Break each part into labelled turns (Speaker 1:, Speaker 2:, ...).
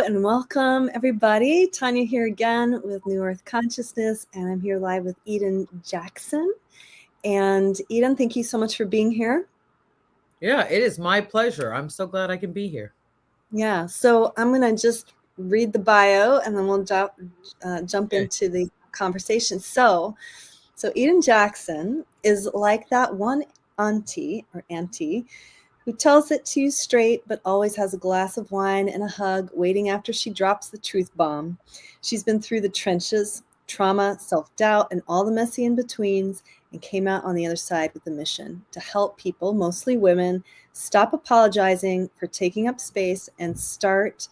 Speaker 1: and welcome everybody. Tanya here again with New Earth Consciousness, and I'm here live with Eden Jackson. And Eden, thank you so much for being here.
Speaker 2: Yeah, it is my pleasure. I'm so glad I can be here.
Speaker 1: Yeah, so I'm going to just read the bio and then we'll jump into the conversation. So Eden Jackson is like that one auntie who tells it to you straight, but always has a glass of wine and a hug waiting after she drops the truth bomb. She's been through the trenches, trauma, self-doubt, and all the messy in-betweens, and came out on the other side with a mission to help people, mostly women, stop apologizing for taking up space and start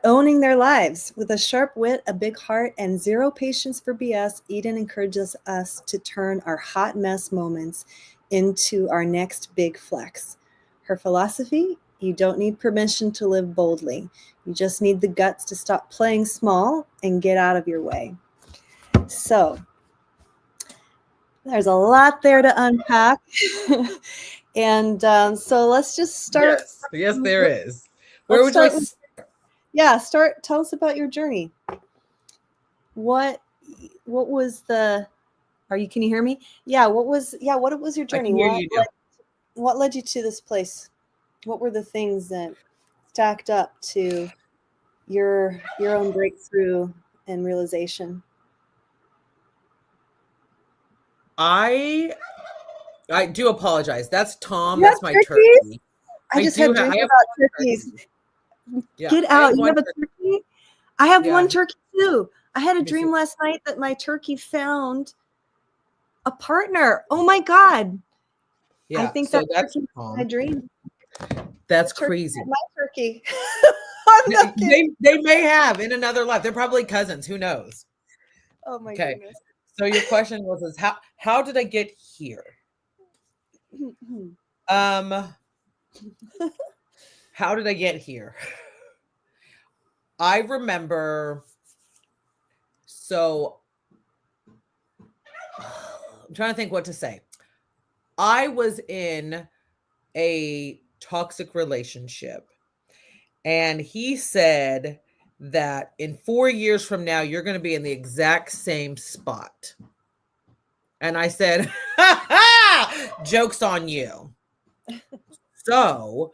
Speaker 1: owning their lives. With a sharp wit, a big heart, and zero patience for BS, Eden encourages us to turn our hot mess moments into our next big flex. Her philosophy: you don't need permission to live boldly. You just need the guts to stop playing small and get out of your way. So there's a lot there to unpack. And so let's just start.
Speaker 2: Yes, there is. Where would you like to start?
Speaker 1: Yeah, tell us about your journey. What was the, can you hear me? Yeah, what was your journey?
Speaker 2: I can hear you now.
Speaker 1: What led you to this place? What were the things that stacked up to your own breakthrough and realization?
Speaker 2: I do apologize. That's Tom.
Speaker 1: You
Speaker 2: That's my
Speaker 1: turkeys?
Speaker 2: turkey.
Speaker 1: I just had dreams about turkeys.
Speaker 2: Yeah,
Speaker 1: get out. You have a turkey? I have one turkey too. I had a dream last night that my turkey found a partner. Oh my God.
Speaker 2: Yeah,
Speaker 1: I think that's my dream.
Speaker 2: That's crazy.
Speaker 1: My turkey.
Speaker 2: they may have in another life. They're probably cousins. Who knows?
Speaker 1: Oh my goodness.
Speaker 2: So your question was how did I get here? How did I get here? I remember, so I'm trying to think what to say. I was in a toxic relationship, and he said that in 4 years from now, you're going to be in the exact same spot. And I said, joke's on you. So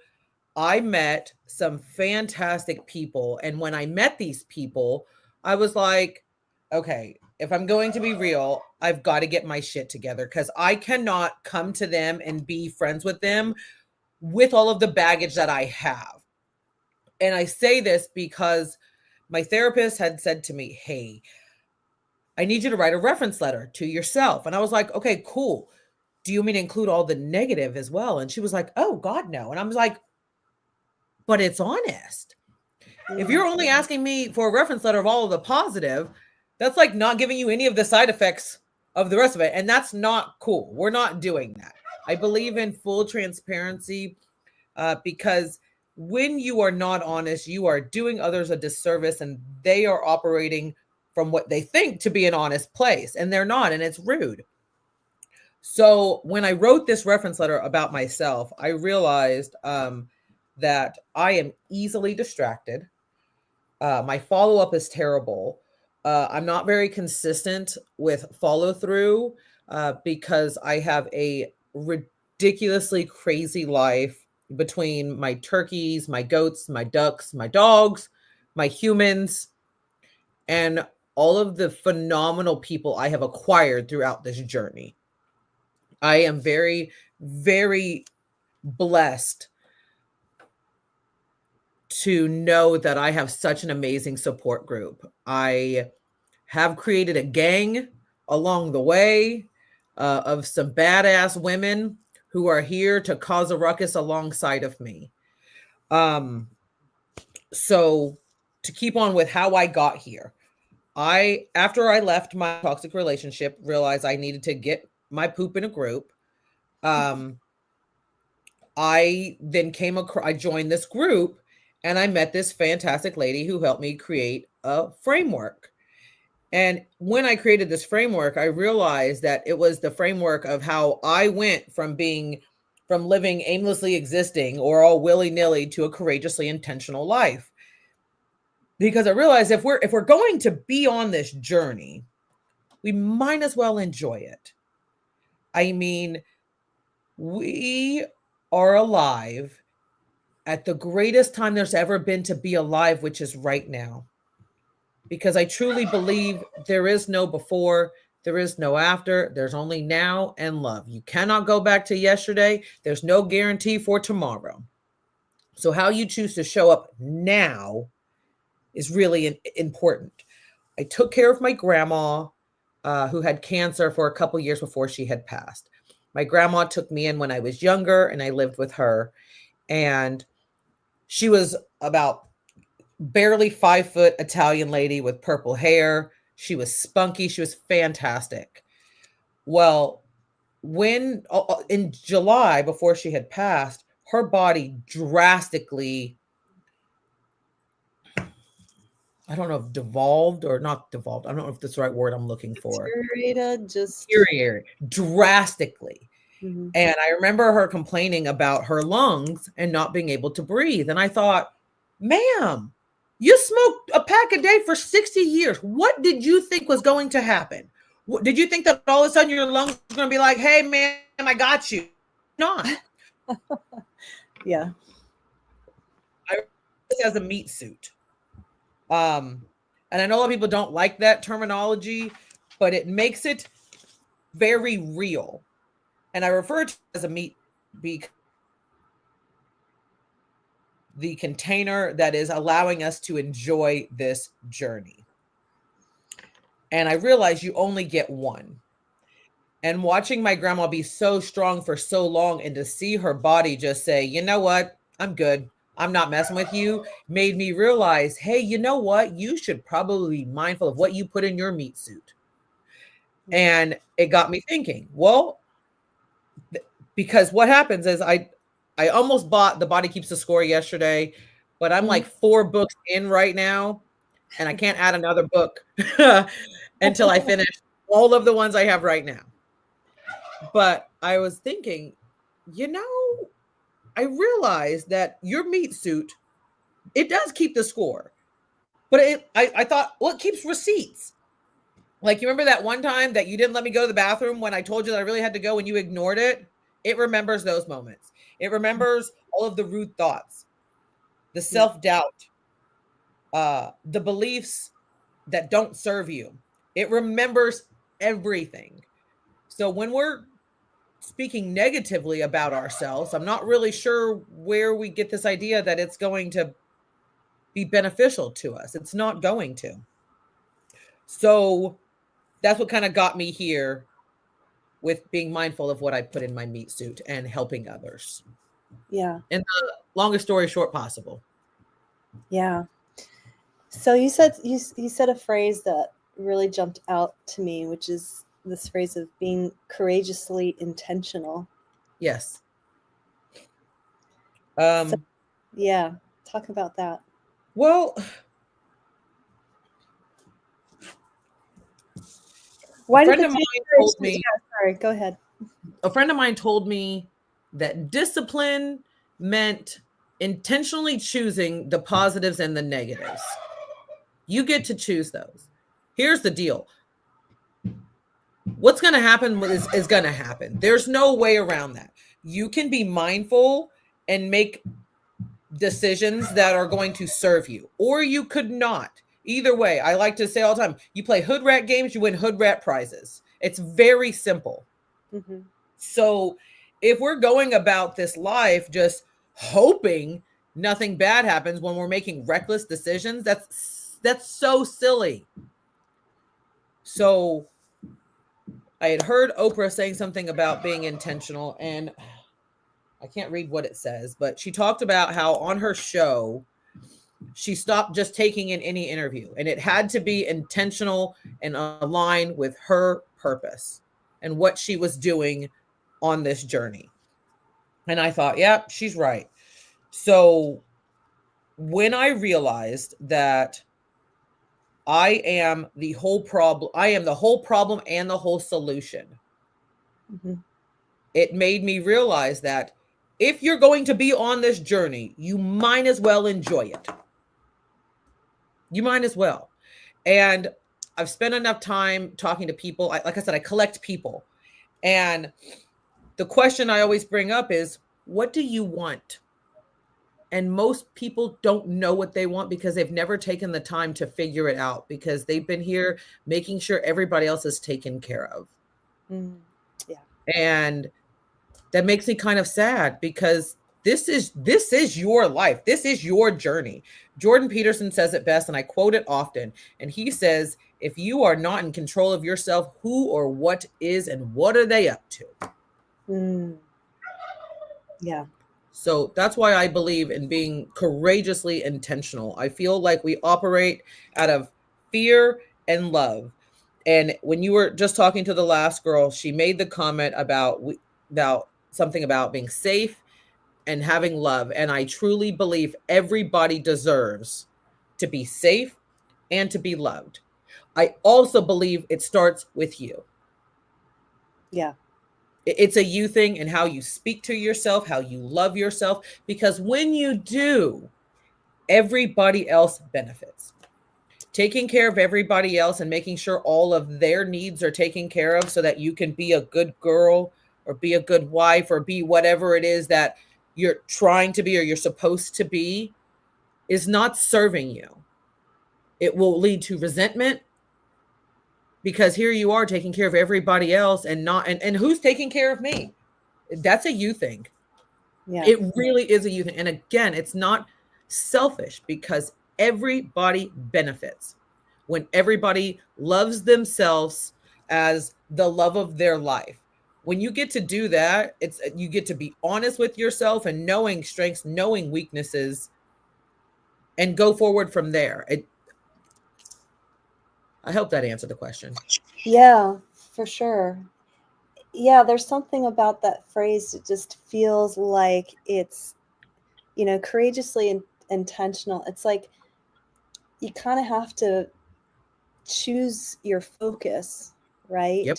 Speaker 2: I met some fantastic people. And when I met these people, I was like, okay, if I'm going to be real, I've got to get my shit together, because I cannot come to them and be friends with them with all of the baggage that I have. And I say this because my therapist had said to me, hey, I need you to write a reference letter to yourself. And I was like, okay, cool. Do you mean to include all the negative as well? And she was like, oh God, no. And I was like, but it's honest. If you're only asking me for a reference letter of all of the positive, that's like not giving you any of the side effects of the rest of it. And that's not cool. We're not doing that. I believe in full transparency, because when you are not honest, you are doing others a disservice, and they are operating from what they think to be an honest place, and they're not, and it's rude. So when I wrote this reference letter about myself, I realized that I am easily distracted. My follow-up is terrible. I'm not very consistent with follow-through because I have a ridiculously crazy life between my turkeys, my goats, my ducks, my dogs, my humans, and all of the phenomenal people I have acquired throughout this journey. I am very, very blessed to know that I have such an amazing support group. I have created a gang along the way of some badass women who are here to cause a ruckus alongside of me. So to keep on with how I got here, after I left my toxic relationship, realized I needed to get my poop in a group. I then I joined this group, and I met this fantastic lady who helped me create a framework. And when I created this framework, I realized that it was the framework of how I went from being from living aimlessly existing or all willy-nilly to a courageously intentional life. Because I realized if we're going to be on this journey, we might as well enjoy it. I mean, we are alive at the greatest time there's ever been to be alive, which is right now. Because I truly believe there is no before, there is no after, there's only now and love. You cannot go back to yesterday. There's no guarantee for tomorrow. So how you choose to show up now is really important. I took care of my grandma, who had cancer for a couple years before she had passed. My grandma took me in when I was younger, and I lived with her. And she was about barely 5 foot Italian lady with purple hair. She was spunky. She was fantastic. Well, when in July, before she had passed, her body drastically, I don't know if devolved or not devolved. I don't know if that's the right word I'm looking for. Deteriorated drastically. Mm-hmm. And I remember her complaining about her lungs and not being able to breathe. And I thought, ma'am, you smoked a pack a day for 60 years. What did you think was going to happen? Did you think that all of a sudden your lungs were going to be like, hey, ma'am, I got you? Not.
Speaker 1: Yeah.
Speaker 2: I this as a meat suit. And I know a lot of people don't like that terminology, but it makes it very real. And I refer to it as a meat because the container that is allowing us to enjoy this journey. And I realized you only get one. And watching my grandma be so strong for so long and to see her body just say, you know what, I'm good, I'm not messing with you, made me realize, hey, you know what, you should probably be mindful of what you put in your meat suit. And it got me thinking, well, because what happens is I almost bought The Body Keeps the Score yesterday, but I'm like 4 books in right now, and I can't add another book until I finish all of the ones I have right now. But I was thinking, you know, I realized that your meat suit, it does keep the score. But I thought, well, it keeps receipts. Like, you remember that one time that you didn't let me go to the bathroom when I told you that I really had to go and you ignored it? It remembers those moments. It remembers all of the rude thoughts, the self-doubt, the beliefs that don't serve you. It remembers everything. So when we're speaking negatively about ourselves, I'm not really sure where we get this idea that it's going to be beneficial to us. It's not going to. So that's what kind of got me here with being mindful of what I put in my meat suit and helping others.
Speaker 1: Yeah.
Speaker 2: And the longest story short possible.
Speaker 1: Yeah. So you said a phrase that really jumped out to me, which is this phrase of being courageously intentional.
Speaker 2: Yes.
Speaker 1: Yeah. Talk about that.
Speaker 2: Well,
Speaker 1: why
Speaker 2: a friend
Speaker 1: did
Speaker 2: of mine told me.
Speaker 1: Yeah, sorry, go ahead.
Speaker 2: A friend of mine told me that discipline meant intentionally choosing the positives and the negatives. You get to choose those. Here's the deal. What's going to happen is going to happen. There's no way around that. You can be mindful and make decisions that are going to serve you, or you could not. Either way, I like to say all the time, you play hood rat games, you win hood rat prizes. It's very simple. Mm-hmm. So if we're going about this life just hoping nothing bad happens when we're making reckless decisions, that's so silly. So I had heard Oprah saying something about being intentional, and I can't read what it says, but she talked about how on her show, she stopped just taking in any interview, and it had to be intentional and aligned with her purpose and what she was doing on this journey. And I thought, yeah, she's right. So when I realized that I am the whole problem and the whole solution, mm-hmm. It made me realize that if you're going to be on this journey, you might as well enjoy it. You might as well. And I've spent enough time talking to people. Like I said, I collect people. And the question I always bring up is, what do you want? And most people don't know what they want because they've never taken the time to figure it out, because they've been here making sure everybody else is taken care of.
Speaker 1: Yeah.
Speaker 2: And that makes me kind of sad, because this is your life. This is your journey. Jordan Peterson says it best, and I quote it often. And he says, if you are not in control of yourself, who or what is, and what are they up to?
Speaker 1: Yeah.
Speaker 2: So that's why I believe in being courageously intentional. I feel like we operate out of fear and love. And when you were just talking to the last girl, she made the comment about something about being safe and having love. And I truly believe everybody deserves to be safe and to be loved. I also believe it starts with you.
Speaker 1: Yeah.
Speaker 2: It's a you thing, and how you speak to yourself, how you love yourself, because when you do, everybody else benefits. Taking care of everybody else and making sure all of their needs are taken care of so that you can be a good girl or be a good wife or be whatever it is that you're trying to be or you're supposed to be is not serving you. It will lead to resentment, because here you are taking care of everybody else and not, and who's taking care of me? That's a you thing.
Speaker 1: Yeah.
Speaker 2: It really is a you thing. And again, it's not selfish, because everybody benefits when everybody loves themselves as the love of their life. When you get to do that, you get to be honest with yourself and knowing strengths, knowing weaknesses, and go forward from there. I hope that answered the question.
Speaker 1: Yeah, for sure. Yeah, there's something about that phrase that just feels like it's, courageously intentional. It's like you kind of have to choose your focus, right?
Speaker 2: Yep.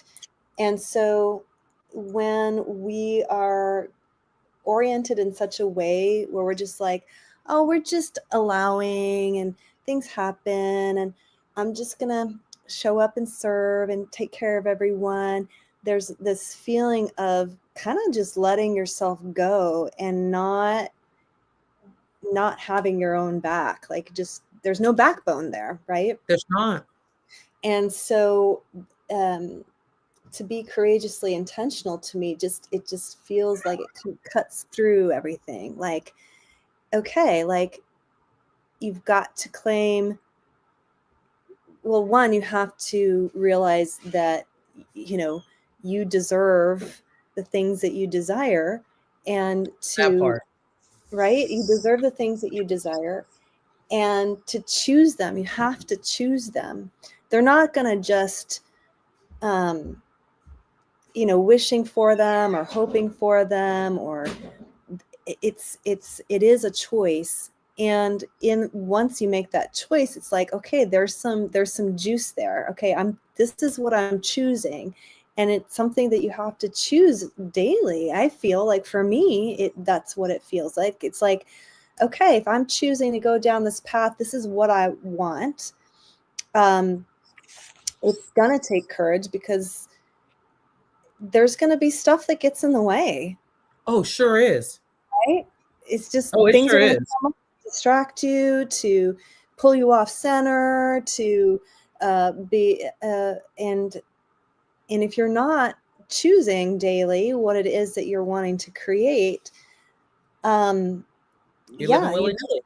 Speaker 1: And so when we are oriented in such a way where we're just like, oh, we're just allowing and things happen and I'm just going to show up and serve and take care of everyone. There's this feeling of kind of just letting yourself go and not having your own back. Like just there's no backbone there, right?
Speaker 2: There's not.
Speaker 1: And so to be courageously intentional, to me, it just feels like it cuts through everything. Like, okay, like you've got to claim, well, one, you have to realize that, you deserve the things that you desire, and
Speaker 2: That
Speaker 1: to,
Speaker 2: part.
Speaker 1: right, you deserve the things that you desire, and to choose them, you have to choose them. They're not going to just, wishing for them or hoping for them, or it is a choice. And once you make that choice, it's like, okay, there's some juice there. Okay, this is what I'm choosing. And it's something that you have to choose daily. I feel like for me, that's what it feels like. It's like, okay, if I'm choosing to go down this path, this is what I want. It's gonna take courage, because there's gonna be stuff that gets in the way.
Speaker 2: Oh, sure is.
Speaker 1: Right? It's just
Speaker 2: Oh, it
Speaker 1: things
Speaker 2: sure
Speaker 1: are gonna
Speaker 2: is.
Speaker 1: come up to distract you, to pull you off center, to be and if you're not choosing daily what it is that you're wanting to create,
Speaker 2: You're living willy-nilly.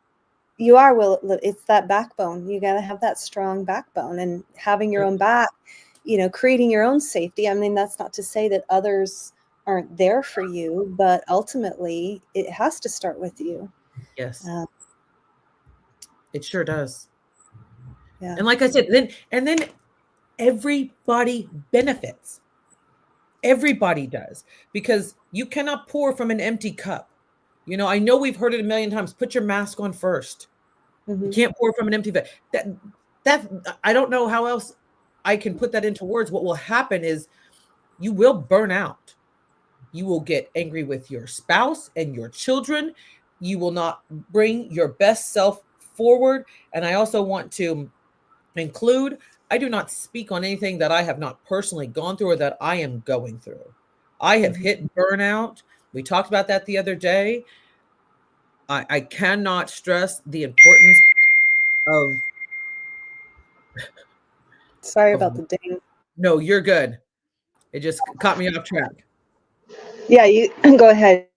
Speaker 1: you are it's that backbone. You got to have that strong backbone, and having your own back, creating your own safety. I mean, that's not to say that others aren't there for you, but ultimately it has to start with you.
Speaker 2: Yes. It sure does.
Speaker 1: Yeah.
Speaker 2: And like I said, then everybody benefits. Everybody does, because you cannot pour from an empty cup. I know we've heard it a million times. Put your mask on first. You can't pour from an empty cup. That I don't know how else I can put that into words. What will happen is you will burn out. You will get angry with your spouse and your children. You will not bring your best self forward. And I also want to include, I do not speak on anything that I have not personally gone through or that I am going through. I have hit burnout. We talked about that the other day. I cannot stress the importance of.
Speaker 1: Sorry about the ding.
Speaker 2: No, you're good. It just caught me off track.
Speaker 1: Yeah, you go ahead.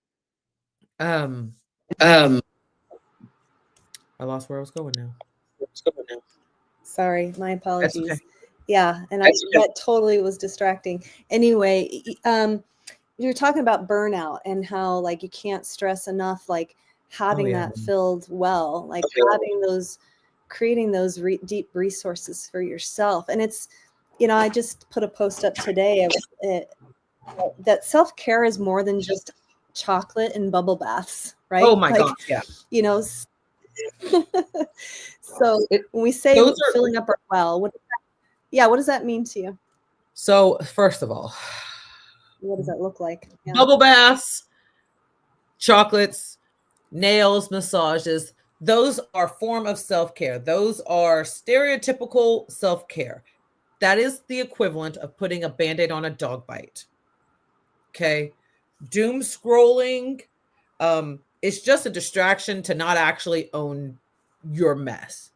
Speaker 2: Um,
Speaker 1: Um,
Speaker 2: I lost where I was going now.
Speaker 1: Sorry, my
Speaker 2: That's
Speaker 1: apologies.
Speaker 2: okay.
Speaker 1: Yeah, and that totally was distracting. Anyway, you're talking about burnout and how like you can't stress enough, like having
Speaker 2: yeah.
Speaker 1: that filled well, like having those, creating those deep resources for yourself. And it's, I just put a post up today of it, that self-care is more than just chocolate and bubble baths, right?
Speaker 2: Oh my
Speaker 1: Like,
Speaker 2: gosh, yeah.
Speaker 1: So when we say filling up our well, what does that mean to you?
Speaker 2: So first of all,
Speaker 1: what does that look like?
Speaker 2: Yeah. Bubble baths, chocolates, nails, massages, those are a form of self-care. Those are stereotypical self-care. That is the equivalent of putting a Band-Aid on a dog bite. Okay. Doom scrolling, it's just a distraction to not actually own your mess.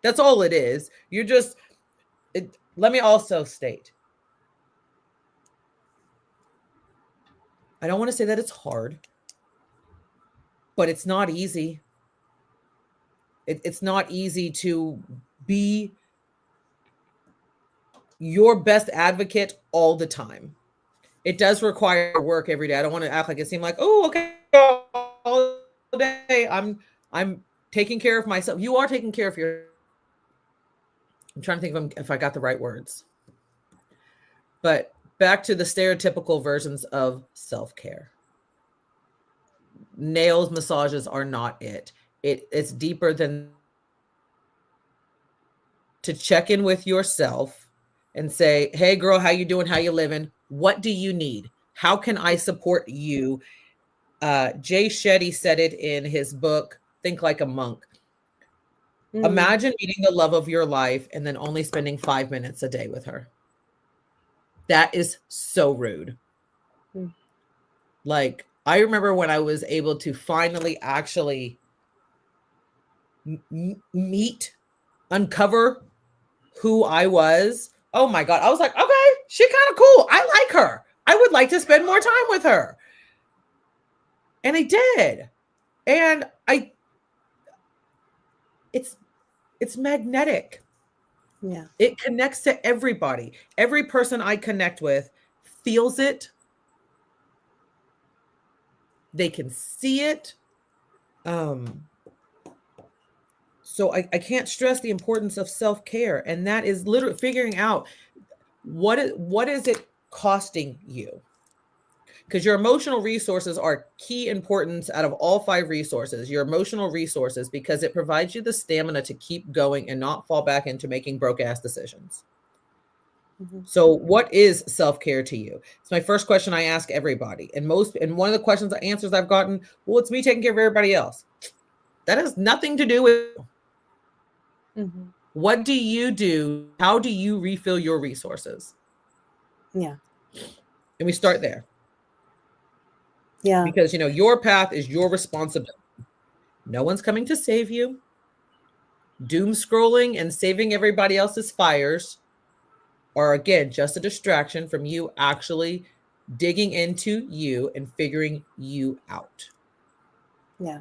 Speaker 2: That's all it is. You're just, let me also state, I don't want to say that it's hard, but it's not easy. It's not easy to be your best advocate all the time. It does require work every day. I don't want to act like it seemed like, oh, okay, all day I'm taking care of myself. You are taking care of your. I'm trying to think if I got the right words. But back to the stereotypical versions of self-care. Nails, massages are not it. It's deeper than to check in with yourself and say, hey girl, how you doing? How you living? What do you need? How can I support you? Jay Shetty said it in his book, Think Like a Monk. Imagine meeting the love of your life and then only spending 5 minutes a day with her. That is so rude. Like, I remember when I was able to finally actually uncover who I was. Oh my God. I was like, okay, she kind of cool. I like her. I would like to spend more time with her. And I did. And it's magnetic.
Speaker 1: Yeah.
Speaker 2: It connects to everybody. Every person I connect with feels it. They can see it. So I can't stress the importance of self-care. And that is literally figuring out what is it costing you? Because your emotional resources are key importance out of all 5 resources, your emotional resources, because it provides you the stamina to keep going and not fall back into making broke ass decisions. So what is self-care to you? It's my first question I ask everybody. And one of the questions, answers I've gotten, well, it's me taking care of everybody else. That has nothing to do with what do you do? How do you refill your resources?
Speaker 1: Yeah.
Speaker 2: And we start there.
Speaker 1: Yeah.
Speaker 2: Because, your path is your responsibility. No one's coming to save you. Doom scrolling and saving everybody else's fires are, again, just a distraction from you actually digging into you and figuring you out.
Speaker 1: Yeah.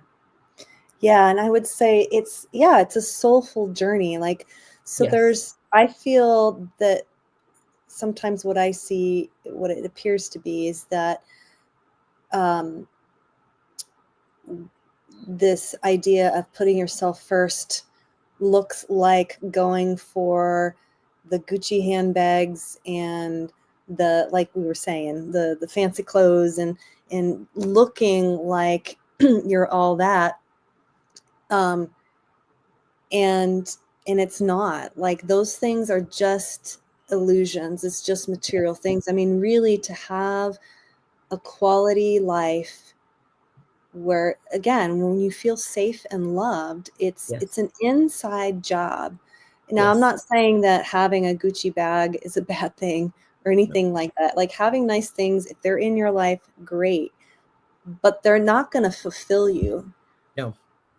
Speaker 1: Yeah. And I would say it's a soulful journey. Like, so yes. I feel that sometimes what I see, what it appears to be is that this idea of putting yourself first looks like going for the Gucci handbags and the, like we were saying, the fancy clothes and looking like you're all that. And it's not. Like, those things are just illusions. It's just material things. I mean, really, to have a quality life where, again, when you feel safe and loved, it's an inside job. Now, I'm not saying that having a Gucci bag is a bad thing or anything like that. Like, having nice things, if they're in your life, great, but they're not going to fulfill you.
Speaker 2: No.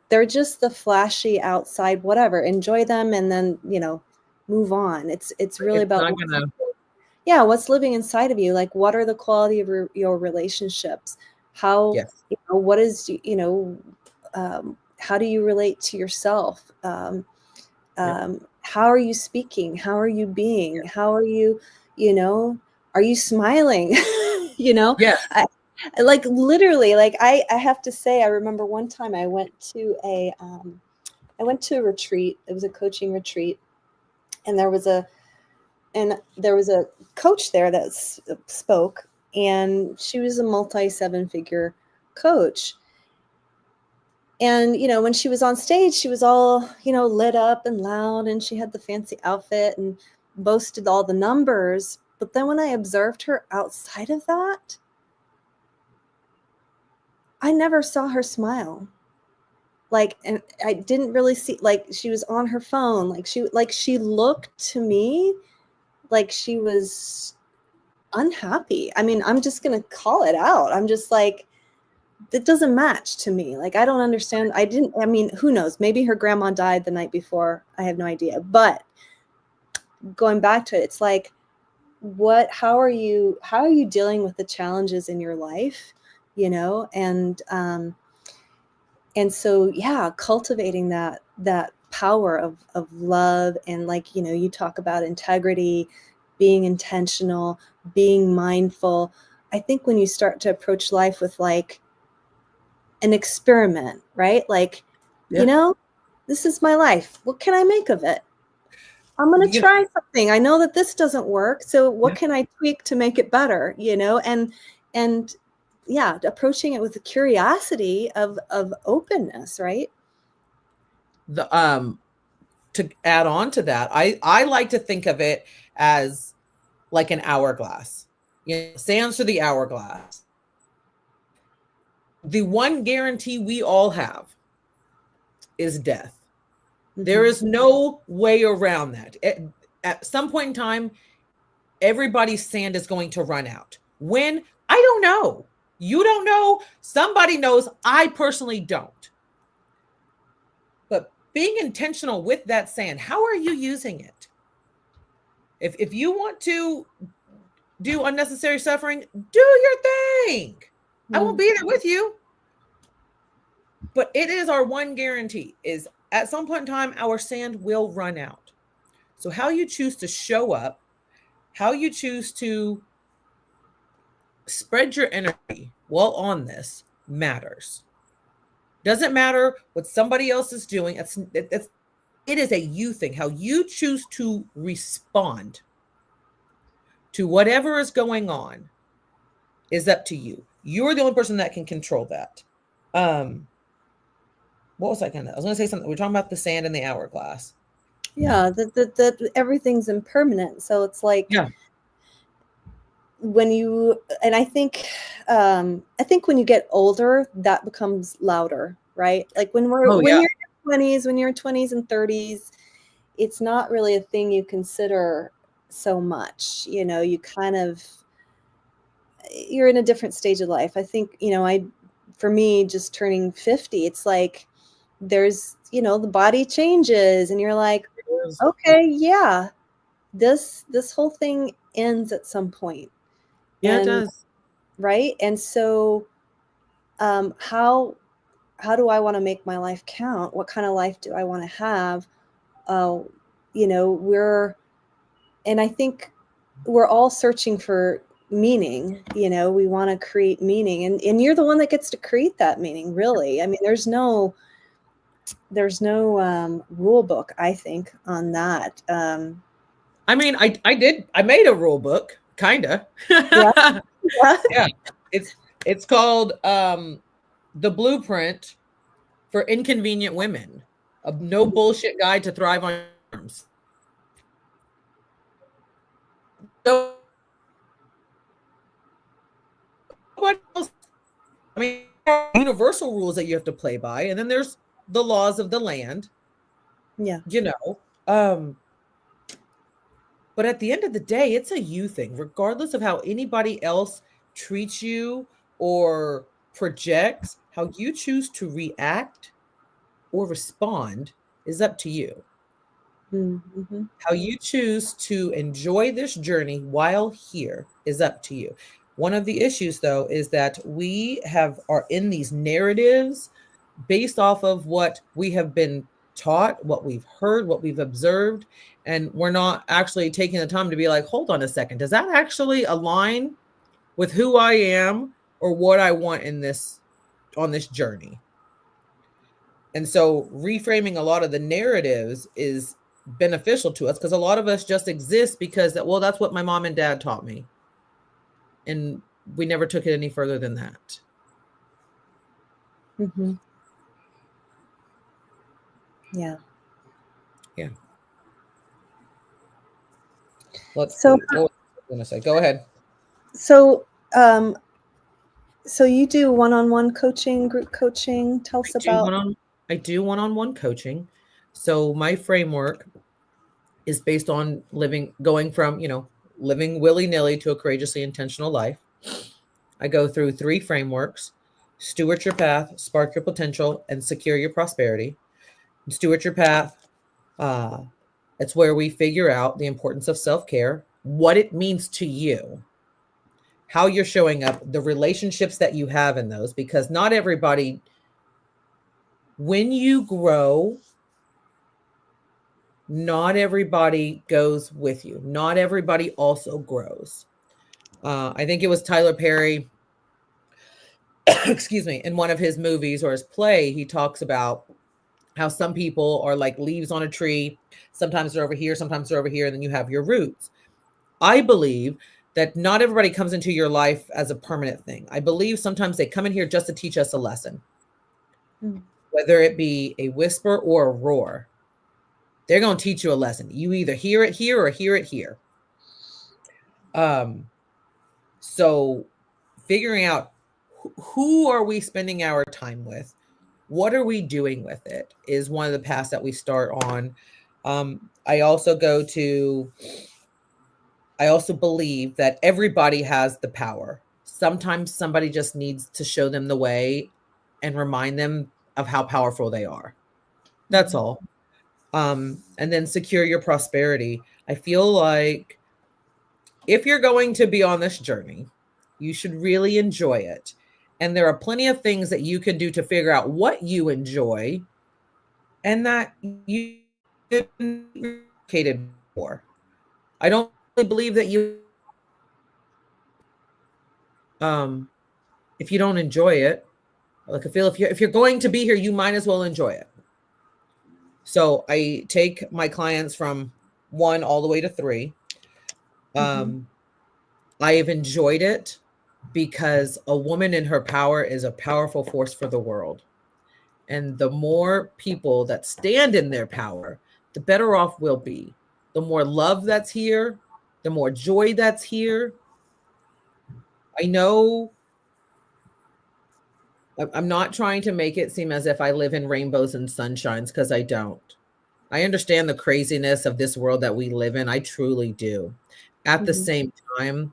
Speaker 1: They're just the flashy outside whatever. Enjoy them and then, move on. It's really about what's living inside of you. Like, what are the quality of your relationships? How, what is, how do you relate to yourself? How are you speaking? How are you being? How are you, are you smiling? Like, literally, like, I have to say, I remember one time I went to a retreat. It was a coaching retreat, and there was a coach there that spoke, and she was a multi-7-figure coach. And, when she was on stage, she was all, lit up and loud, and she had the fancy outfit and boasted all the numbers. But then when I observed her outside of that, I never saw her smile. Like, and I didn't really see, like, she was on her phone. Like, she looked to me like she was unhappy. I mean, I'm just going to call it out. I'm just like, it doesn't match to me. Like, I don't understand. I mean, who knows? Maybe her grandma died the night before. I have no idea. But going back to it, it's like, how are you dealing with the challenges in your life? And so, yeah, cultivating that power of love, and, like, you talk about integrity, being intentional, being mindful. I think when you start to approach life with, like, an experiment, right? Like, this is my life. What can I make of it? I'm going to try something. I know that this doesn't work. So what can I tweak to make it better? And yeah, approaching it with a curiosity of openness, right?
Speaker 2: To add on to that, I like to think of it as like an hourglass. Sands for the hourglass. The one guarantee we all have is death. Mm-hmm. There is no way around that. At some point in time, everybody's sand is going to run out. When? I don't know. You don't know. Somebody knows. I personally don't. But being intentional with that sand, how are you using it? If you want to do unnecessary suffering, do your thing. I won't be there with you. But it is our one guarantee, is at some point in time, our sand will run out. So how you choose to show up, how you choose to spread your energy while on this matters. Doesn't matter what somebody else is doing. It is a you thing. How you choose to respond to whatever is going on is up to you. You're the only person that can control that. What was I going to say something. We're talking about the sand in the hourglass.
Speaker 1: Yeah, that everything's impermanent. So it's like, and I think when you get older, that becomes louder, right? Like when you're in your 20s, when you're 20s and 30s, it's not really a thing you consider so much. You kind of, you're in a different stage of life. I think, for me, just turning 50, it's like, there's, the body changes and you're like, okay, yeah, this whole thing ends at some point.
Speaker 2: Yeah, it does.
Speaker 1: Right. And so, how do I want to make my life count? What kind of life do I want to have? And I think we're all searching for meaning. We want to create meaning, and you're the one that gets to create that meaning, really. I mean, there's no rule book, I think, on that.
Speaker 2: I mean, I made a rule book, kind of. Yeah. It's called The Blueprint for Inconvenient Women, a no bullshit guide to thrive on terms. Nobody universal rules that you have to play by, and then there's the laws of the land.
Speaker 1: Yeah.
Speaker 2: But at the end of the day, it's a you thing, regardless of how anybody else treats you or projects. How you choose to react or respond is up to you.
Speaker 1: Mm-hmm.
Speaker 2: How you choose to enjoy this journey while here is up to you. One of the issues, though, is that we are in these narratives based off of what we have been taught, what we've heard, what we've observed, and we're not actually taking the time to be like, hold on a second, does that actually align with who I am or what I want on this journey? And so reframing a lot of the narratives is beneficial to us, because a lot of us just exist because that's what my mom and dad taught me. And we never took it any further than that.
Speaker 1: Mm-hmm. Yeah.
Speaker 2: Yeah. Let's
Speaker 1: So,
Speaker 2: see. What was I going to say? Go ahead.
Speaker 1: so, so you do one-on-one coaching, group coaching. Tell us about.
Speaker 2: I do one-on-one coaching. So my framework is based on going from, living willy-nilly to a courageously intentional life. I go through 3 frameworks: steward your path, spark your potential, and secure your prosperity. Steward your path, it's where we figure out the importance of self-care, what it means to you, how you're showing up, the relationships that you have in those, because not everybody, when you grow, not everybody goes with you. Not everybody also grows. I think it was Tyler Perry, excuse me, in one of his movies or his play, he talks about how some people are like leaves on a tree. Sometimes they're over here, sometimes they're over here, and then you have your roots. I believe that not everybody comes into your life as a permanent thing. I believe sometimes they come in here just to teach us a lesson, whether it be a whisper or a roar. They're going to teach you a lesson. You either hear it here or hear it here. So figuring out who are we spending our time with, what are we doing with it, is one of the paths that we start on. I also believe that everybody has the power. Sometimes somebody just needs to show them the way and remind them of how powerful they are. That's all. And then secure your prosperity. I feel like if you're going to be on this journey, you should really enjoy it. And there are plenty of things that you can do to figure out what you enjoy and that you educated for. I don't really believe that if you don't enjoy it, like I feel if you're going to be here, you might as well enjoy it. So I take my clients from 1 all the way to 3. I have enjoyed it because a woman in her power is a powerful force for the world. And the more people that stand in their power, the better off we'll be. The more love that's here, the more joy that's here. I know I'm not trying to make it seem as if I live in rainbows and sunshines, because I don't. I understand the craziness of this world that we live in. I truly do. At the same time,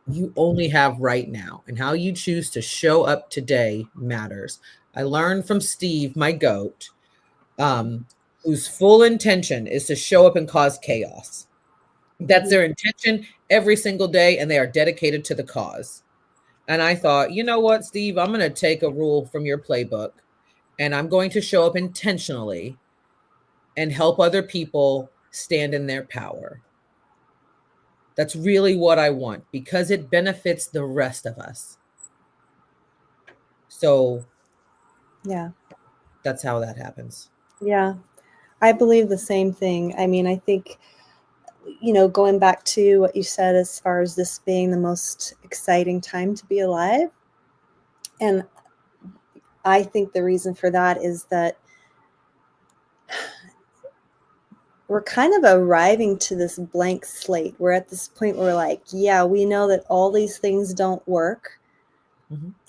Speaker 2: you only have right now, and how you choose to show up today matters. I learned from Steve, my goat, whose full intention is to show up and cause chaos. That's their intention every single day, and they are dedicated to the cause. And I thought, you know what, Steve, I'm going to take a rule from your playbook, and I'm going to show up intentionally and help other people stand in their power. That's really what I want, because it benefits the rest of us. So
Speaker 1: Yeah,
Speaker 2: that's how that happens.
Speaker 1: Yeah, I believe the same thing. I mean, I think, going back to what you said as far as this being the most exciting time to be alive. And I think the reason for that is that we're kind of arriving to this blank slate. We're at this point where we're like, yeah, we know that all these things don't work,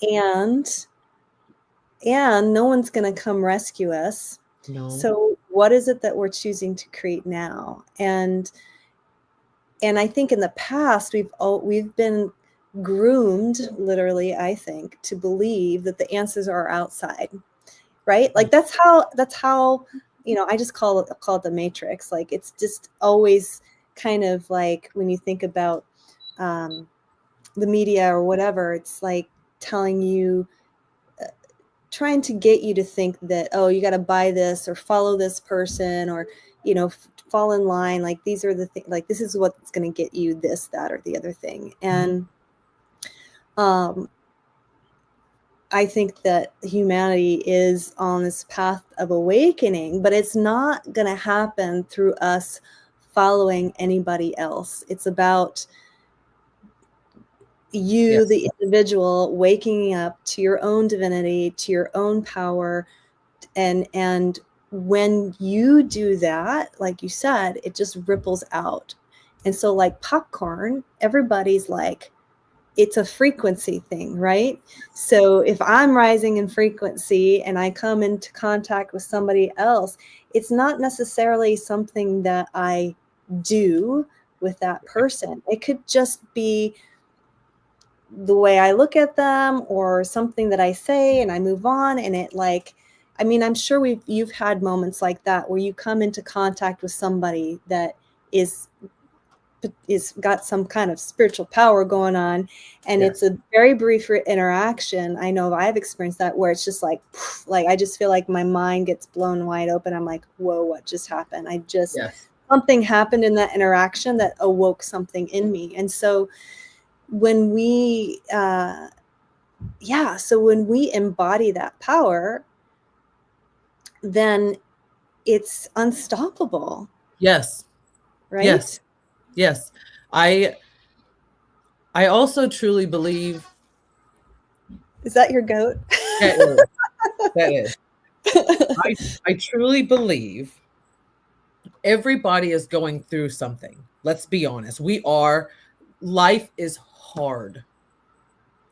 Speaker 1: and no one's going to come rescue us.
Speaker 2: No.
Speaker 1: So what is it that we're choosing to create now? And I think in the past we've been groomed, literally, I think, to believe that the answers are outside, right? Like that's how I just call it the Matrix. Like it's just always kind of like when you think about the media or whatever, it's like telling you, trying to get you to think that, oh, you got to buy this or follow this person or fall in line, like these are the things, like this is what's going to get you this, that, or the other thing. And I think that humanity is on this path of awakening, but it's not going to happen through us following anybody else. It's about you, the individual, waking up to your own divinity, to your own power. And when you do that, like you said, it just ripples out. And so like popcorn, everybody's like, it's a frequency thing, right? So if I'm rising in frequency and I come into contact with somebody else, it's not necessarily something that I do with that person. It could just be the way I look at them or something that I say and I move on. And it like, I mean, I'm sure you've had moments like that where you come into contact with somebody that is got some kind of spiritual power going on, and it's a very brief interaction. I know I've experienced that where it's just like I just feel like my mind gets blown wide open. I'm like, whoa, what just happened? Something happened in that interaction that awoke something in me. And so when we when we embody that power, then it's unstoppable.
Speaker 2: Yes.
Speaker 1: Right?
Speaker 2: Yes. I also truly believe.
Speaker 1: Is that your goat?
Speaker 2: That is. I truly believe everybody is going through something. Let's be honest. Life is hard.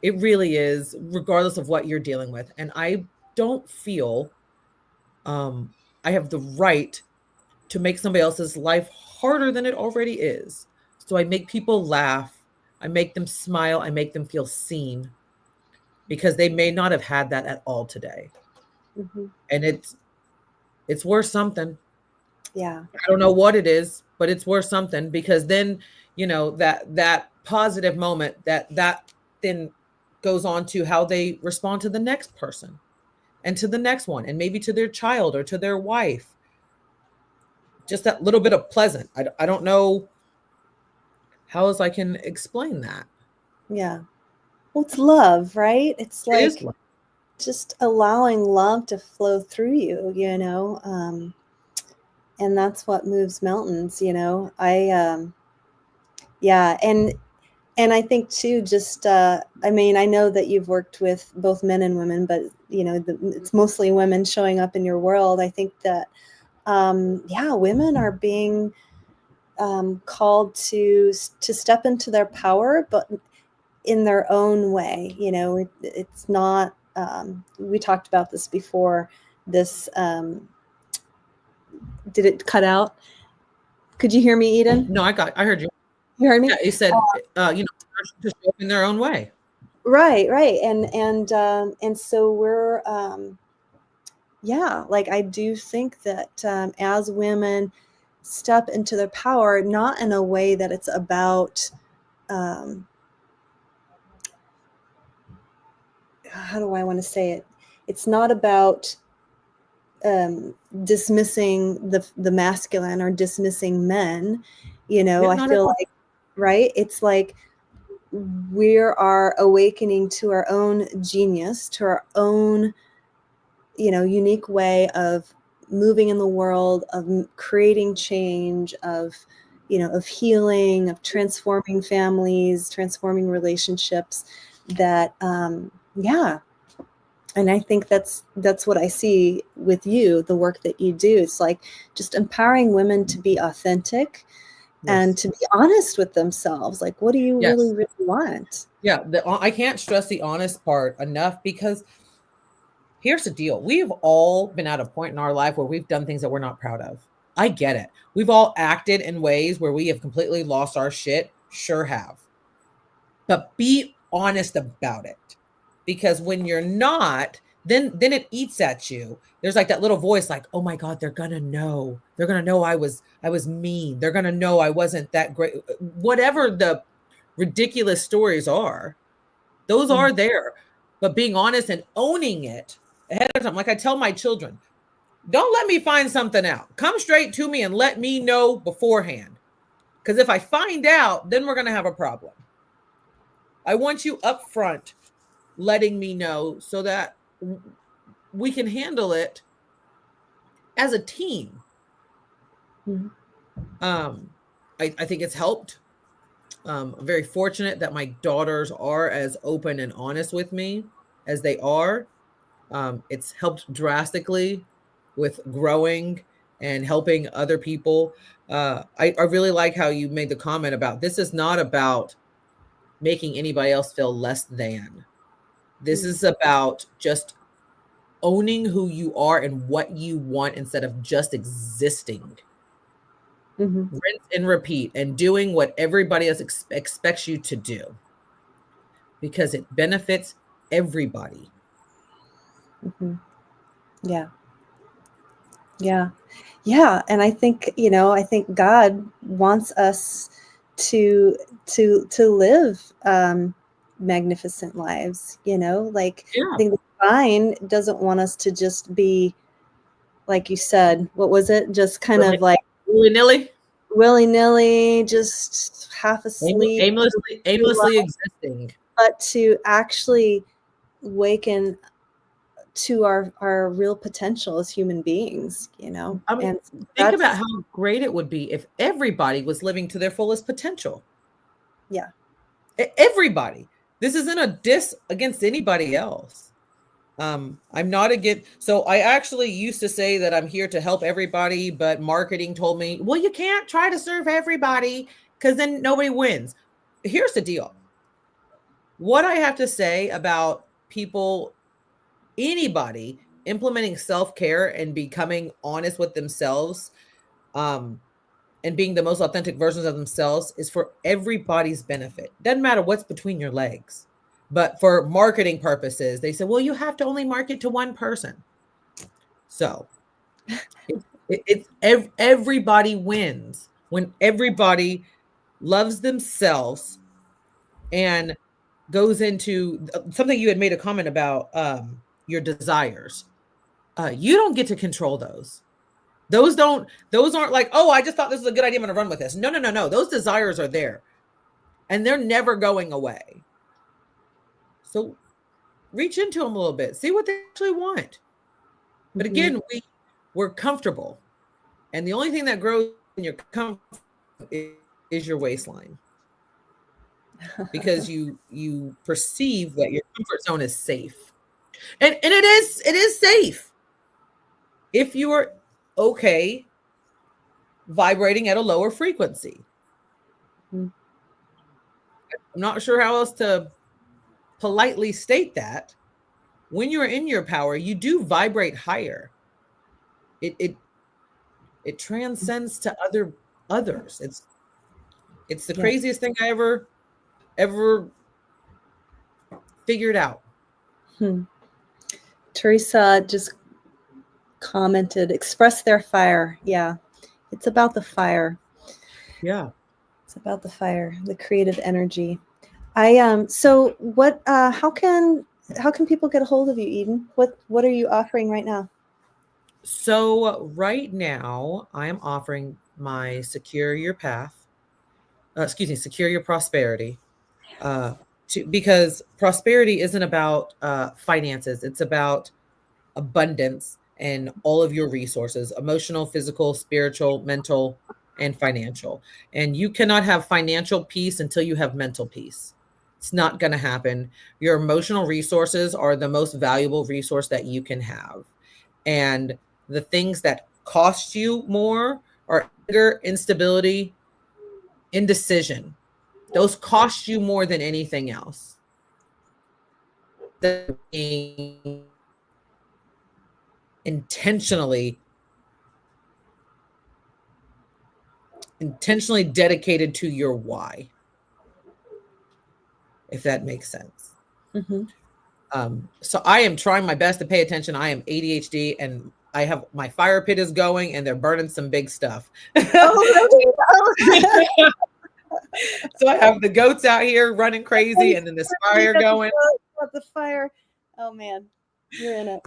Speaker 2: It really is, regardless of what you're dealing with. And I don't feel I have the right to make somebody else's life harder than it already is. So I make people laugh. I make them smile. I make them feel seen, because they may not have had that at all today. And it's worth something.
Speaker 1: Yeah.
Speaker 2: I don't know what it is, but it's worth something, because then, that positive moment that then goes on to how they respond to the next person and to the next one, and maybe to their child or to their wife. Just that little bit of pleasant. I don't know how else I can explain that.
Speaker 1: Yeah. Well, it's love, right? It's like just allowing love to flow through you, and that's what moves mountains, And I think too, just, I mean, I know that you've worked with both men and women, but it's mostly women showing up in your world. I think that, women are being called to step into their power, but in their own way. It's not, we talked about this before, this, did it cut out? Could you hear me, Eden?
Speaker 2: No, I heard you.
Speaker 1: You heard me?
Speaker 2: Yeah, you said, to show up in their own way.
Speaker 1: Right. And so we're, like I do think that as women step into their power, not in a way that it's about, how do I want to say it? It's not about dismissing the masculine or dismissing men. I feel like, right? It's like we are awakening to our own genius, to our own, unique way of moving in the world, of creating change, of healing, of transforming families, transforming relationships. That, and I think that's what I see with you, the work that you do. It's like just empowering women to be authentic and
Speaker 2: Yes.
Speaker 1: to be honest with themselves. Like, what do you really,
Speaker 2: Yes.
Speaker 1: really want?
Speaker 2: Yeah. I can't stress the honest part enough, because here's the deal. We've all been at a point in our life where we've done things that we're not proud of. I get it. We've all acted in ways where we have completely lost our shit. Sure have. But be honest about it. Because when you're not, then it eats at you. There's like that little voice like, "Oh my God, they're gonna know. They're gonna know I was mean. They're gonna know I wasn't that great." Whatever the ridiculous stories are, those
Speaker 1: Mm.
Speaker 2: are there. But being honest and owning it ahead of time, like I tell my children, don't let me find something out. Come straight to me and let me know beforehand. Because if I find out, then we're gonna have a problem. I want you up front letting me know so that we can handle it as a team.
Speaker 1: Mhm.
Speaker 2: Um, I think it's helped. I'm very fortunate that my daughters are as open and honest with me as they are. It's helped drastically with growing and helping other people. I really like how you made the comment about this is not about making anybody else feel less than. This
Speaker 1: Mm.
Speaker 2: is about just owning who you are and what you want instead of just existing.
Speaker 1: Mhm.
Speaker 2: Rinse and repeat and doing what everybody else expects you to do, because it benefits everybody.
Speaker 1: Mhm. Yeah. Yeah. Yeah, and I think, I think God wants us to live magnificent lives, like I
Speaker 2: Yeah.
Speaker 1: think the divine doesn't want us to just be, like you said, what was it? Just kind of like
Speaker 2: Willy-nilly,
Speaker 1: willy-nilly, just half asleep,
Speaker 2: aimlessly existing.
Speaker 1: but to actually waken to our real potential as human beings,
Speaker 2: I mean,
Speaker 1: and
Speaker 2: think about
Speaker 1: that's,
Speaker 2: how great it would be if everybody was living to their fullest potential.
Speaker 1: yeah.
Speaker 2: Everybody. This isn't a diss against anybody else. I'm not against. So I actually used to say that I'm here to help everybody, but marketing told me, well, you can't try to serve everybody because then nobody wins. Here's the deal. What I have to say about people, anybody implementing self-care and becoming honest with themselves, um, and being the most authentic versions of themselves is for everybody's benefit. Doesn't matter what's between your legs. But for marketing purposes, they say, well, you have to only market to one person. So everybody wins when everybody loves themselves and goes into something you had made a comment about, your desires. You don't get to control those. Those aren't like, oh, I just thought this was a good idea, I'm going to run with this. No, no, no, no. Those desires are there and they're never going away. So reach into them a little bit, see what they actually want. But
Speaker 1: Mhm.
Speaker 2: again, we're comfortable. And the only thing that grows in your comfort is your waistline, because you perceive that your comfort zone is safe. And it is safe if you are okay vibrating at a lower frequency.
Speaker 1: Mhm.
Speaker 2: I'm not sure how else to politely state that. When you're in your power, you do vibrate higher. It transcends to others. It's the
Speaker 1: Yeah.
Speaker 2: craziest thing I ever figured out.
Speaker 1: Hmm. Teresa just commented, express their fire. Yeah. It's about the fire.
Speaker 2: Yeah.
Speaker 1: It's about the fire, the creative energy. So what how can people get a hold of you, Eden? What are you offering right now?
Speaker 2: So right now I am offering my Secure Your Path, Secure Your Prosperity. Uh because prosperity isn't about finances, it's about abundance and all of your resources, emotional, physical, spiritual, mental, and financial. And you cannot have financial peace until you have mental peace. It's not going to happen. Your emotional resources are the most valuable resource that you can have. And the things that cost you more are anger, instability, indecision. Those cost you more than anything else. Being intentionally dedicated to your why, if that makes sense.
Speaker 1: Mm-hmm.
Speaker 2: So I am trying my best to pay attention. I am ADHD, and I have my fire pit is going, and they're burning some big stuff.
Speaker 1: Oh,
Speaker 2: So I have the goats out here running crazy, and then this fire going.
Speaker 1: The fire. Oh man, you're in it.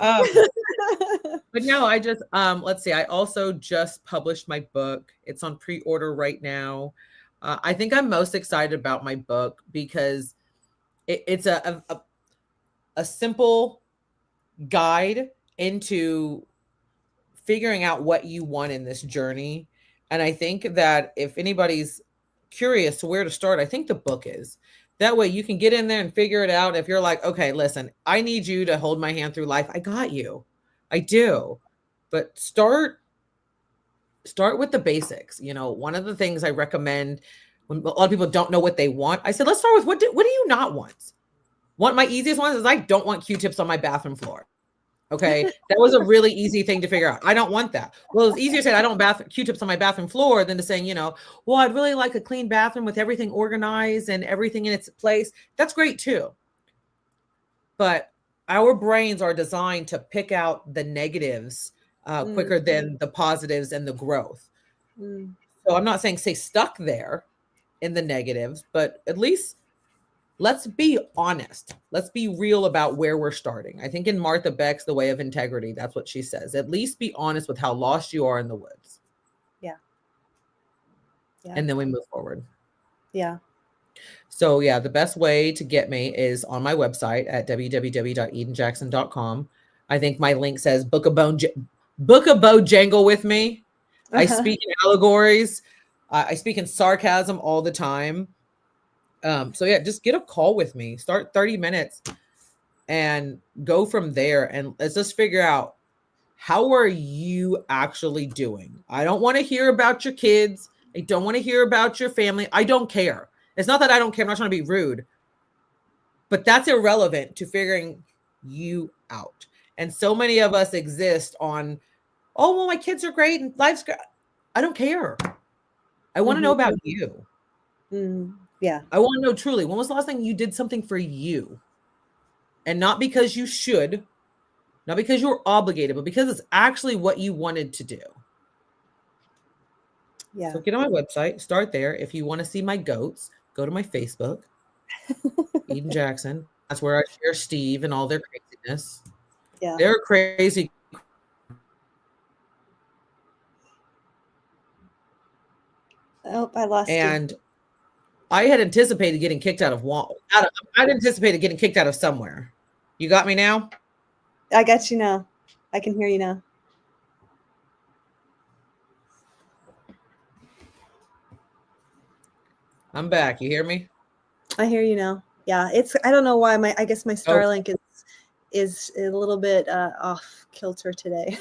Speaker 2: But no, I just let's see. I also just published my book. It's on pre-order right now. I think I'm most excited about my book because it's a simple guide into figuring out what you want in this journey. And I think that if anybody's curious to where to start, I think the book is. That way you can get in there and figure it out. If you're like, okay, listen, I need you to hold my hand through life. I got you. I do. But start with the basics. You know, one of the things I recommend when a lot of people don't know what they want, I said, let's start with what do you not want? One of my easiest ones is I don't want Q-tips on my bathroom floor. Okay. That was a really easy thing to figure out. I don't want that. Well, it's easier to say I don't want Q-tips on my bathroom floor than to saying, you know, well, I'd really like a clean bathroom with everything organized and everything in its place. That's great too. But our brains are designed to pick out the negatives quicker than the positives and the growth. So I'm not saying stay stuck there in the negatives, but at least let's be honest. Let's be real about where we're starting. I think in Martha Beck's The Way of Integrity, that's what she says. At least be honest with how lost you are in the woods.
Speaker 1: Yeah.
Speaker 2: And then we move forward.
Speaker 1: Yeah.
Speaker 2: So yeah, the best way to get me is on my website at www.edenjackson.com. I think my link says book a Bojangle with me. I speak in allegories. I speak in sarcasm all the time. So yeah, just get a call with me. Start 30 minutes and go from there. And let's just figure out, how are you actually doing? I don't want to hear about your kids. I don't want to hear about your family. I don't care. It's not that I don't care. I'm not trying to be rude, but that's irrelevant to figuring you out. And so many of us exist on, oh, well, my kids are great and life's great. I don't care. I want to know about you.
Speaker 1: Yeah.
Speaker 2: I want to know truly, when was the last time you did something for you? And not because you should, not because you're obligated, but because it's actually what you wanted to do.
Speaker 1: Yeah.
Speaker 2: So get on my website, start there. If you want to see my goats, go to my Facebook, Eden Jackson. That's where I share Steve and all their craziness.
Speaker 1: Yeah.
Speaker 2: They're crazy.
Speaker 1: Oh, I lost
Speaker 2: and
Speaker 1: you.
Speaker 2: I had anticipated getting kicked out of I'd anticipated getting kicked out of somewhere. You got me now?
Speaker 1: I got you now. I can hear you now.
Speaker 2: I'm back. You hear me?
Speaker 1: I hear you now. Yeah, I don't know why I guess my Starlink is a little bit off kilter today.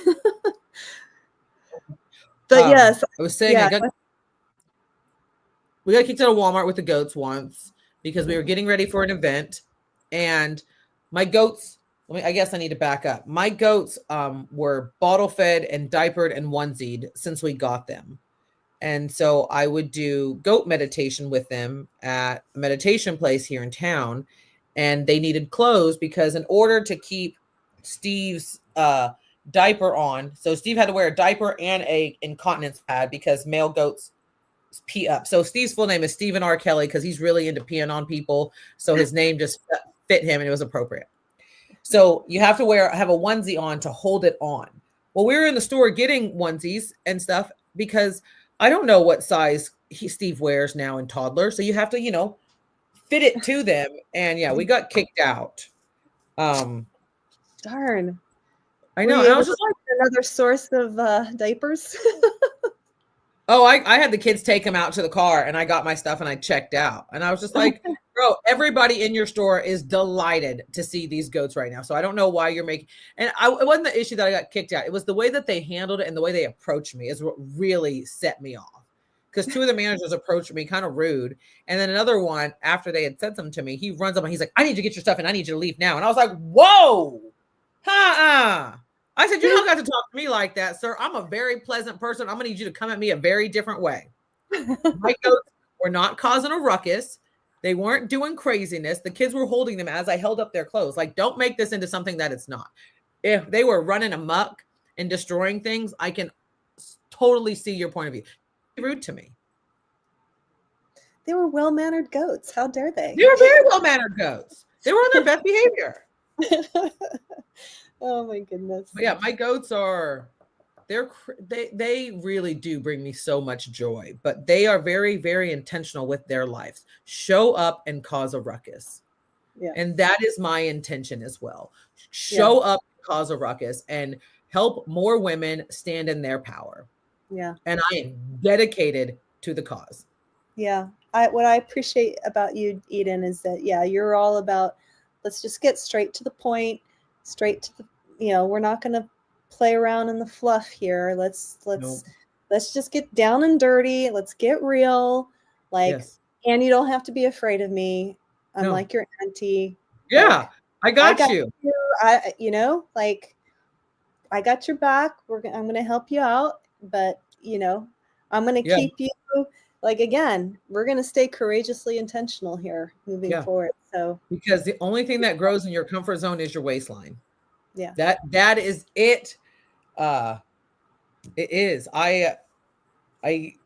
Speaker 1: But yes,
Speaker 2: I was saying we got kicked out of Walmart with the goats once because we were getting ready for an event, and my goats, I guess I need to back up. My goats were bottle fed and diapered and onesied since we got them. And so I would do goat meditation with them at a meditation place here in town. And they needed clothes because in order to keep Steve's diaper on, so Steve had to wear a diaper and a incontinence pad because male goats pee up. So Steve's full name is Stephen R. Kelly because he's really into peeing on people. So his name just fit him and it was appropriate. So you have to have a onesie on to hold it on. Well, we were in the store getting onesies and stuff because I don't know what size Steve wears now in toddler. So you have to, fit it to them. And yeah, we got kicked out.
Speaker 1: Darn.
Speaker 2: I know. And I was just
Speaker 1: like another source of diapers.
Speaker 2: Oh, I had the kids take them out to the car and I got my stuff and I checked out. And I was just like, bro, everybody in your store is delighted to see these goats right now. So I don't know why you're making, and it wasn't the issue that I got kicked out. It was the way that they handled it and the way they approached me is what really set me off. because two of the managers approached me kind of rude. And then another one, after they had said something to me, he runs up and he's like, I need you to get your stuff and I need you to leave now. And I was like, whoa, I said, you don't got to talk to me like that, sir. I'm a very pleasant person. I'm going to need you to come at me a very different way. My goats were not causing a ruckus. They weren't doing craziness. The kids were holding them as I held up their clothes. Like, don't make this into something that it's not. If they were running amok and destroying things, I can totally see your point of view. Rude to me.
Speaker 1: They were well-mannered goats. How dare they?
Speaker 2: They were very well-mannered goats. They were on their best behavior.
Speaker 1: Oh my goodness.
Speaker 2: But yeah, my goats are, they really do bring me so much joy, but they are very, very intentional with their lives. Show up and cause a ruckus.
Speaker 1: Yeah.
Speaker 2: And that is my intention as well. Show up, cause a ruckus, and help more women stand in their power.
Speaker 1: Yeah.
Speaker 2: And I am dedicated to the cause.
Speaker 1: Yeah. What I appreciate about you, Eden, is that, you're all about, let's just get straight to the point, straight to the, we're not going to play around in the fluff here. Let's just get down and dirty. Let's get real. Like, and you don't have to be afraid of me. I'm like your auntie.
Speaker 2: Yeah. I got you.
Speaker 1: I got your back. I'm going to help you out, but I'm going to keep you, like, again, we're going to stay courageously intentional here moving forward. So, because
Speaker 2: the only thing that grows in your comfort zone is your waistline.
Speaker 1: Yeah.
Speaker 2: That is it. It is.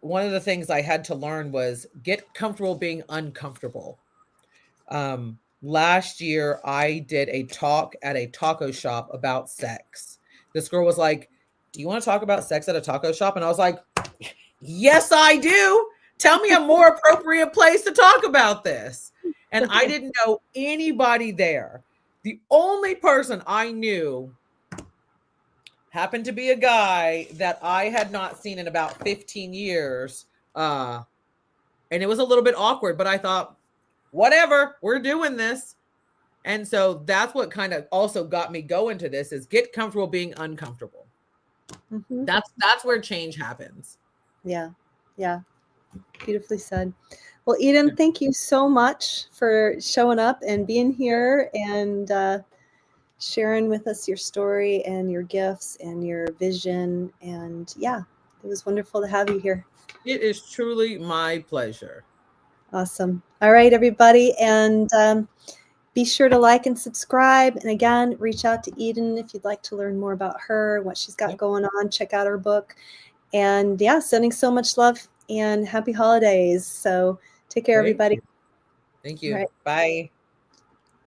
Speaker 2: One of the things I had to learn was get comfortable being uncomfortable. Last year I did a talk at a taco shop about sex. This girl was like, do you want to talk about sex at a taco shop? And I was like, yes, I do. Tell me a more appropriate place to talk about this. And I didn't know anybody there. The only person I knew happened to be a guy that I had not seen in about 15 years. And it was a little bit awkward, but I thought, whatever, we're doing this. And so that's what kind of also got me going to this, is get comfortable being uncomfortable. Mm-hmm. That's where change happens.
Speaker 1: Yeah. Yeah. Beautifully said. Well, Eden, thank you so much for showing up and being here and sharing with us your story and your gifts and your vision. And it was wonderful to have you here.
Speaker 2: It is truly my pleasure.
Speaker 1: Awesome. All right, everybody. And be sure to like and subscribe. And again, reach out to Eden if you'd like to learn more about her, what she's got going on. Check out her book. And sending so much love and happy holidays. So take care, everybody.
Speaker 2: Thank you. Right. Bye.